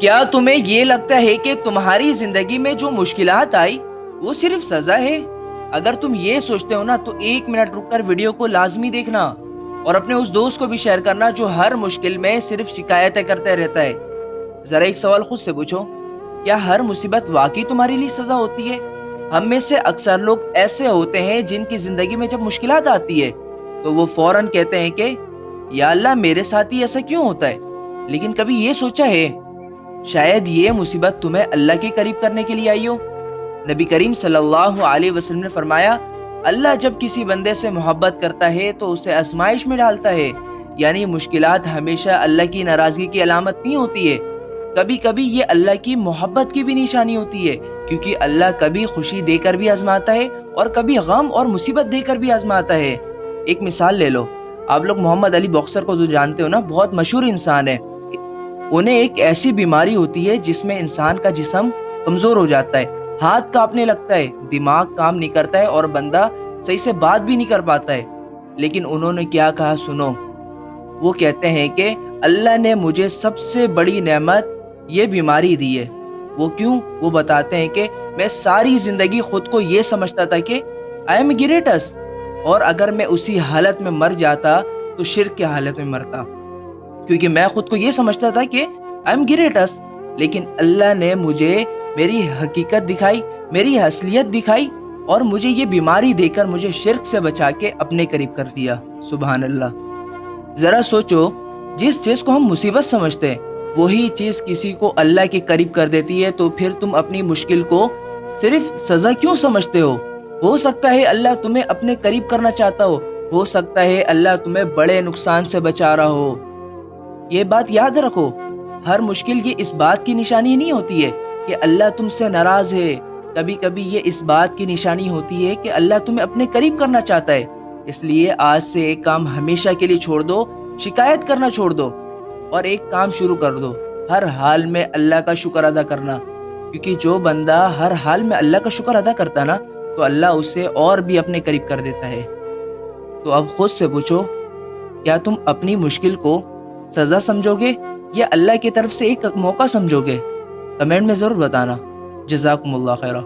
کیا تمہیں یہ لگتا ہے کہ تمہاری زندگی میں جو مشکلات آئی وہ صرف سزا ہے؟ اگر تم یہ سوچتے ہو نا تو 1 منٹ رک کر ویڈیو کو لازمی دیکھنا اور اپنے اس دوست کو بھی شیئر کرنا جو ہر مشکل میں صرف شکایتیں کرتے رہتا ہے۔ ذرا ایک سوال خود سے پوچھو، کیا ہر مصیبت واقعی تمہارے لیے سزا ہوتی ہے؟ ہم میں سے اکثر لوگ ایسے ہوتے ہیں جن کی زندگی میں جب مشکلات آتی ہے تو وہ فوراً کہتے ہیں کہ یا اللہ میرے ساتھ ہی ایسا کیوں ہوتا ہے؟ لیکن کبھی یہ سوچا ہے شاید یہ مصیبت تمہیں اللہ کے قریب کرنے کے لیے آئی ہو؟ نبی کریم صلی اللہ علیہ وسلم نے فرمایا، اللہ جب کسی بندے سے محبت کرتا ہے تو اسے آزمائش میں ڈالتا ہے، یعنی مشکلات ہمیشہ اللہ کی ناراضگی کی علامت نہیں ہوتی ہے، کبھی کبھی یہ اللہ کی محبت کی بھی نشانی ہوتی ہے، کیونکہ اللہ کبھی خوشی دے کر بھی آزماتا ہے اور کبھی غم اور مصیبت دے کر بھی آزماتا ہے۔ ایک مثال لے لو، آپ لوگ محمد علی باکسر کو تو جانتے ہو نا، بہت مشہور انسان ہے۔ انہیں ایک ایسی بیماری ہوتی ہے جس میں انسان کا جسم کمزور ہو جاتا ہے، ہاتھ کانپنے لگتا ہے، دماغ کام نہیں کرتا ہے اور بندہ صحیح سے بات بھی نہیں کر پاتا ہے۔ لیکن انہوں نے کیا کہا سنو، وہ کہتے ہیں کہ اللہ نے مجھے سب سے بڑی نعمت یہ بیماری دی ہے۔ وہ کیوں؟ وہ بتاتے ہیں کہ میں ساری زندگی خود کو یہ سمجھتا تھا کہ آئی ایم گریٹس، اور اگر میں اسی حالت میں مر جاتا تو شرک کی حالت میں مرتا، کیونکہ میں خود کو یہ سمجھتا تھا کہ آئی ایم گریٹس۔ لیکن اللہ نے مجھے میری حقیقت دکھائی، میری اصلیت دکھائی، اور مجھے یہ بیماری دے کر مجھے شرک سے بچا کے اپنے قریب کر دیا۔ سبحان اللہ۔ ذرا سوچو، جس چیز کو ہم مصیبت سمجھتے ہیں وہی چیز کسی کو اللہ کے قریب کر دیتی ہے، تو پھر تم اپنی مشکل کو صرف سزا کیوں سمجھتے ہو سکتا ہے اللہ تمہیں اپنے قریب کرنا چاہتا ہو سکتا ہے اللہ تمہیں بڑے نقصان سے بچا رہا ہو۔ یہ بات یاد رکھو، ہر مشکل یہ اس بات کی نشانی نہیں ہوتی ہے کہ اللہ تم سے ناراض ہے، کبھی کبھی یہ اس بات کی نشانی ہوتی ہے کہ اللہ تمہیں اپنے قریب کرنا چاہتا ہے۔ اس لیے آج سے ایک کام ہمیشہ کے لیے چھوڑ دو، شکایت کرنا چھوڑ دو، اور ایک کام شروع کر دو، ہر حال میں اللہ کا شکر ادا کرنا، کیونکہ جو بندہ ہر حال میں اللہ کا شکر ادا کرتا نا تو اللہ اسے اور بھی اپنے قریب کر دیتا ہے۔ تو اب خود سے پوچھو، کیا تم اپنی مشکل کو سزا سمجھو گے یا اللہ کی طرف سے ایک موقع سمجھو گے؟ کمنٹ میں ضرور بتانا۔ جزاکم اللہ خیرہ۔